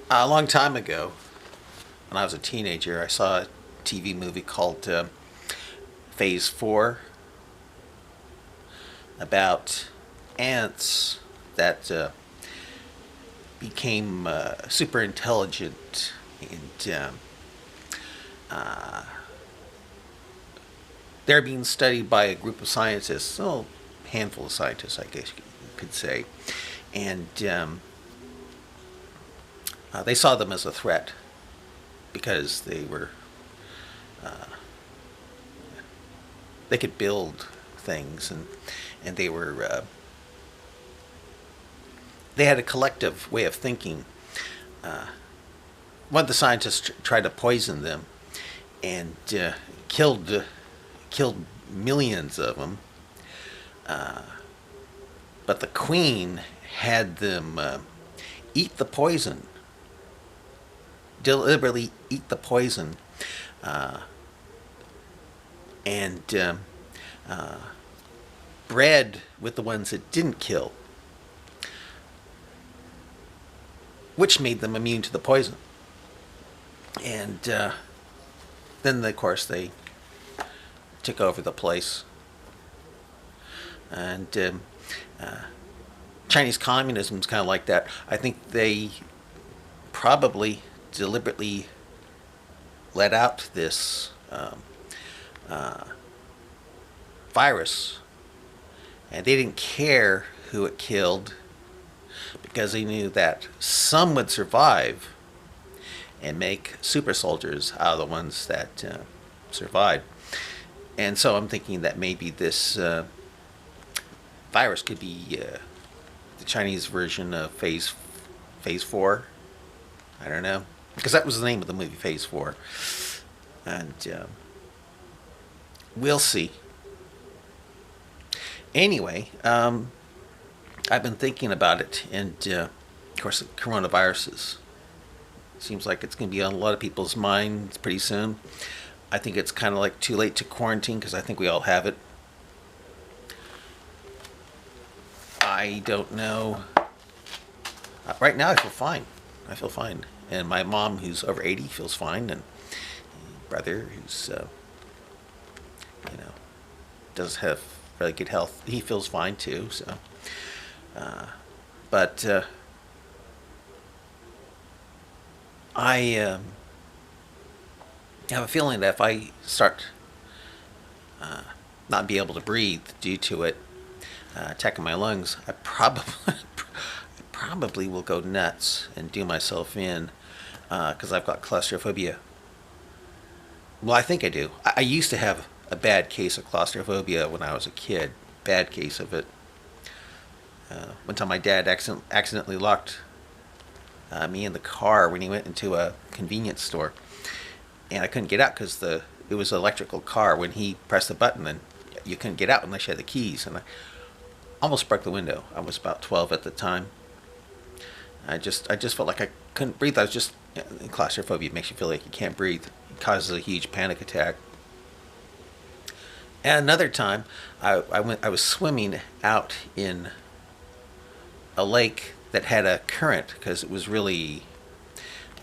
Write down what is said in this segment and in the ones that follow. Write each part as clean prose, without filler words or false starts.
A long time ago, when I was a teenager, I saw a TV movie called Phase 4 about ants that became super intelligent and uh, they're being studied by a group of scientists, a handful of scientists, I guess you could say, and they saw them as a threat because they could build things and they had a collective way of thinking. Uh, One of the scientists tried to poison them and killed millions of them. Uh, but the queen had them eat the poison, deliberately eat the poison, uh, and uh, bred with the ones it didn't kill, which made them immune to the poison. And then, of course, they took over the place. And Chinese communism is kind of like that. I think they probably deliberately let out this uh, virus, and they didn't care who it killed because they knew that some would survive and make super soldiers out of the ones that survived. And so I'm thinking that maybe this virus could be the Chinese version of Phase 4. I don't know, because that was the name of the movie, Phase 4. And we'll see. Anyway, I've been thinking about it, and of course, the coronavirus seems like it's going to be on a lot of people's minds pretty soon. I think it's kind of like too late to quarantine because I think we all have it. I don't know. Right now, I feel fine. I feel fine. And my mom, who's over 80, feels fine. And brother, who's, does have really good health, he feels fine too. So, but I have a feeling that if I start not be able to breathe due to it attacking my lungs, I probably will go nuts and do myself in because I've got claustrophobia. Well, I think I do. I used to have a bad case of claustrophobia when I was a kid. Bad case of it. One time my dad accidentally locked me in the car when he went into a convenience store, and I couldn't get out because it was an electrical car. When he pressed the button, then you couldn't get out unless you had the keys, and I almost broke the window. I was about 12 at the time. I just felt like I couldn't breathe. I was just claustrophobia makes you feel like you can't breathe. It causes a huge panic attack. And another time, I was swimming out in a lake that had a current because it was really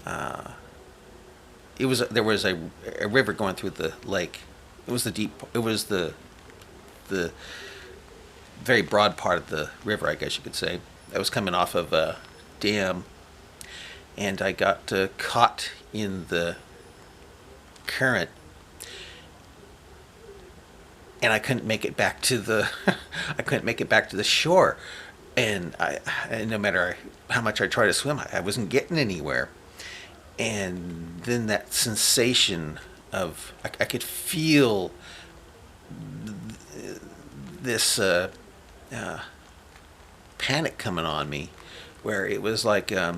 there was a river going through the lake. It was the very broad part of the river, I guess you could say. I was coming off of a dam, and I got caught in the current, and I couldn't make it back to the I couldn't make it back to the shore, and no matter how much I tried to swim, I wasn't getting anywhere. And then that sensation of I could feel this panic coming on me, where it was like I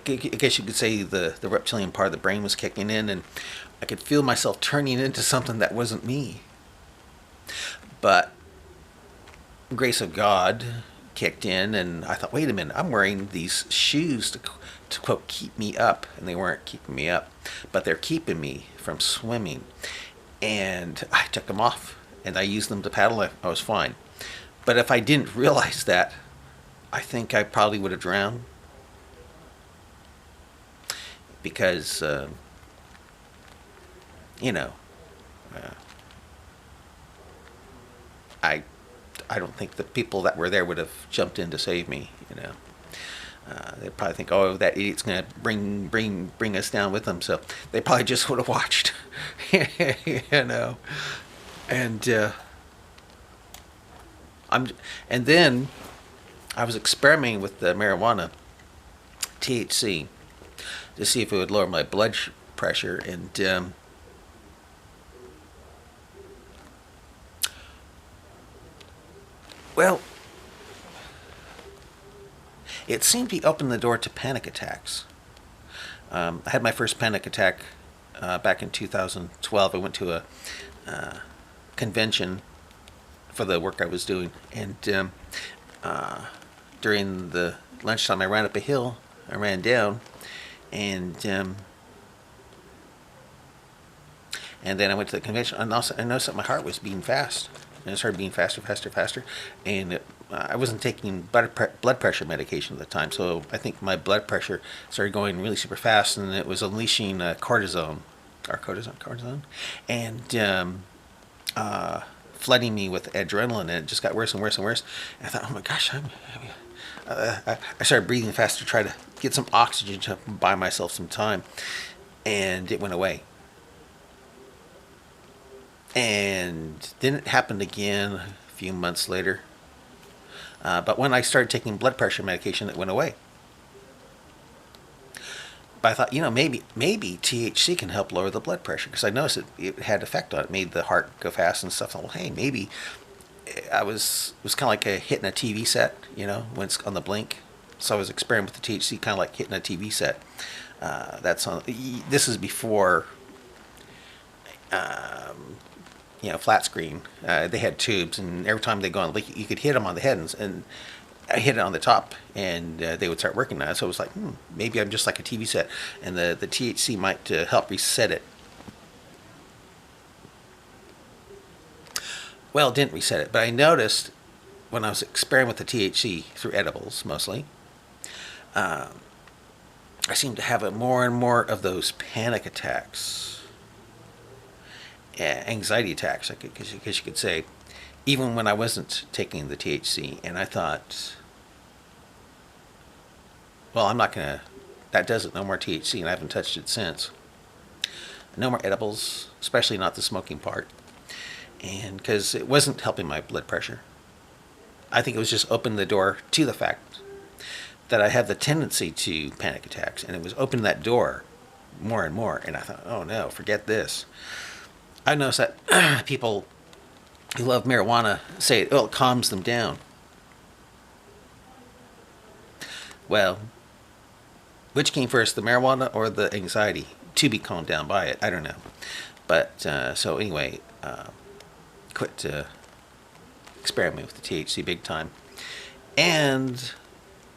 guess you could say the reptilian part of the brain was kicking in, and I could feel myself turning into something that wasn't me. But grace of God kicked in, and I thought, wait a minute, I'm wearing these shoes to quote keep me up, and they weren't keeping me up, but they're keeping me from swimming. And I took them off, and I used them to paddle. I was fine. But if I didn't realize that, I think I probably would have drowned. because you know, uh, I I don't think the people that were there would have jumped in to save me. They probably think, oh, that idiot's gonna bring us down with him. So they probably just would have watched, you know. And I'm and then I was experimenting with the marijuana THC to see if it would lower my blood pressure, and well, it seemed to open the door to panic attacks. I had my first panic attack back in 2012. I went to a convention for the work I was doing, and during the lunchtime, I ran up a hill. I ran down, and then I went to the convention. And also, I noticed that my heart was beating fast, and it started beating faster, faster, faster. And I wasn't taking blood pressure medication at the time, so I think my blood pressure started going really super fast, and it was unleashing cortisone, and flooding me with adrenaline, and it just got worse and worse and worse. And I thought, oh my gosh, I started breathing fast to try to get some oxygen to buy myself some time, and it went away. And then it happened again a few months later. But when I started taking blood pressure medication, it went away. But I thought, maybe THC can help lower the blood pressure, because I noticed it had effect on it, made the heart go fast and stuff. I thought, well, hey, maybe it was kind of like hitting a TV set, when it's on the blink. So I was experimenting with the THC, kind of like hitting a TV set. This is before, flat screen. They had tubes, and every time they go on, you could hit them on the head, and I hit it on the top, and they would start working on it. So it was like, maybe I'm just like a TV set, and the THC might help reset it. Well, it didn't reset it, but I noticed when I was experimenting with the THC through edibles mostly, I seemed to have more and more of those panic attacks, anxiety attacks, I guess you could say, even when I wasn't taking the THC. And I thought, well, I'm not gonna. That does it. No more THC, and I haven't touched it since. No more edibles, especially not the smoking part, and because it wasn't helping my blood pressure. I think it was just opening the door to the fact that I have the tendency to panic attacks, and it was opening that door more and more. And I thought, oh no, forget this. I noticed that people who love marijuana say it calms them down. Well, which came first, the marijuana or the anxiety to be calmed down by it? I don't know. But so anyway, quit experimenting with the THC big time, and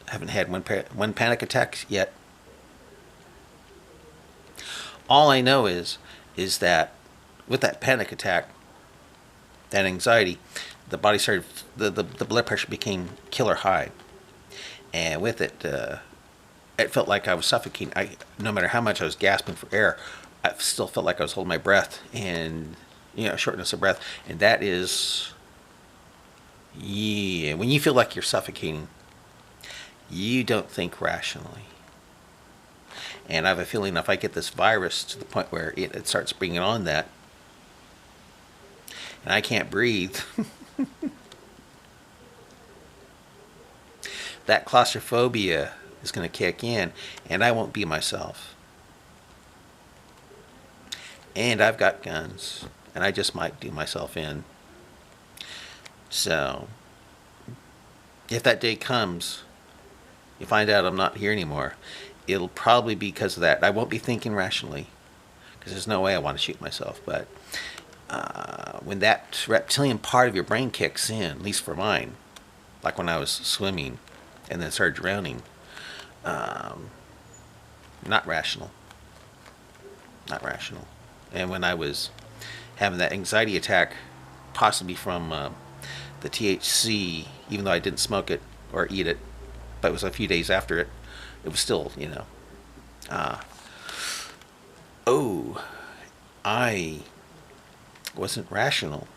haven't had one panic attack yet. All I know is that with that panic attack, that anxiety, the body started, the blood pressure became killer high, and with it, it felt like I was suffocating. No matter how much I was gasping for air, I still felt like I was holding my breath, and shortness of breath. And that is, yeah, when you feel like you're suffocating, you don't think rationally. And I have a feeling if I get this virus to the point where it starts bringing on that, and I can't breathe, that claustrophobia is going to kick in, and I won't be myself. And I've got guns, and I just might do myself in. So, if that day comes, you find out I'm not here anymore, it'll probably be because of that. I won't be thinking rationally, because there's no way I want to shoot myself. But when that reptilian part of your brain kicks in, at least for mine, like when I was swimming and then started drowning, not rational. Not rational. And when I was having that anxiety attack, possibly from the THC, even though I didn't smoke it or eat it, but it was a few days after it, it was still, Oh, I wasn't rational.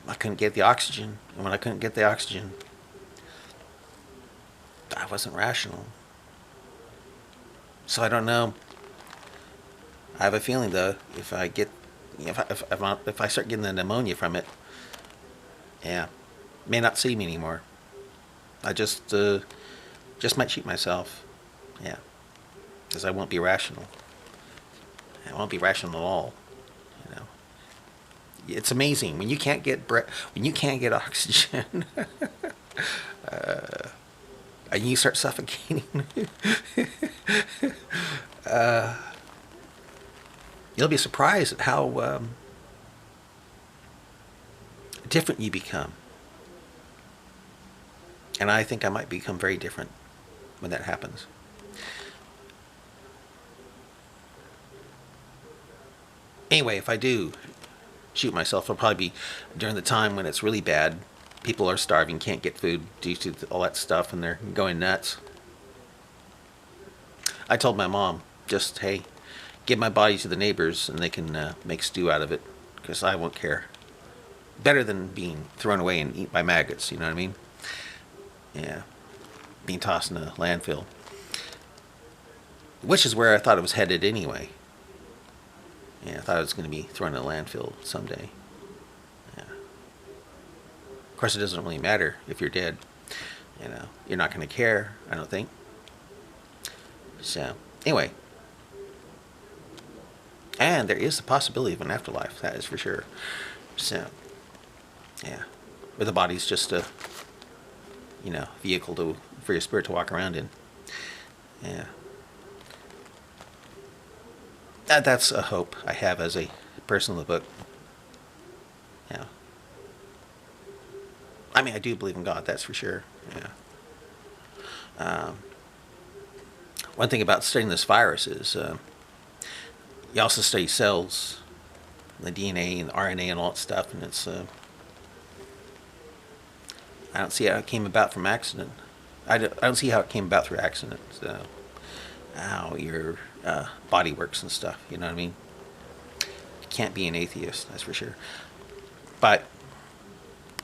I couldn't get the oxygen. And when I couldn't get the oxygen, I wasn't rational. So I don't know. I have a feeling though, if I get, if I start getting the pneumonia from it, yeah, may not see me anymore. I just might shoot myself. Yeah, because I won't be rational. I won't be rational at all. You know, it's amazing when you can't get when you can't get oxygen, and you start suffocating. You'll be surprised at how different you become. And I think I might become very different when that happens. Anyway, if I do shoot myself, it'll probably be during the time when it's really bad. People are starving, can't get food due to all that stuff, and they're going nuts. I told my mom, just, hey, give my body to the neighbors and they can make stew out of it, because I won't care. Better than being thrown away and eaten by maggots, you know what I mean? Yeah, being tossed in a landfill. Which is where I thought it was headed anyway. Yeah, I thought it was going to be thrown in a landfill someday. Yeah. Of course, it doesn't really matter if you're dead. You know, you're not going to care, I don't think. So, anyway. And there is the possibility of an afterlife, that is for sure. So, yeah. Where the body's just a, vehicle for your spirit to walk around in. Yeah. That's a hope I have as a person in the book. Yeah. I mean, I do believe in God, that's for sure. Yeah. One thing about studying this virus is you also study cells, the DNA and the RNA and all that stuff, and it's I don't see how it came about from accident. I don't see how it came about through accident. So, how your body works and stuff. You know what I mean? You can't be an atheist, that's for sure. But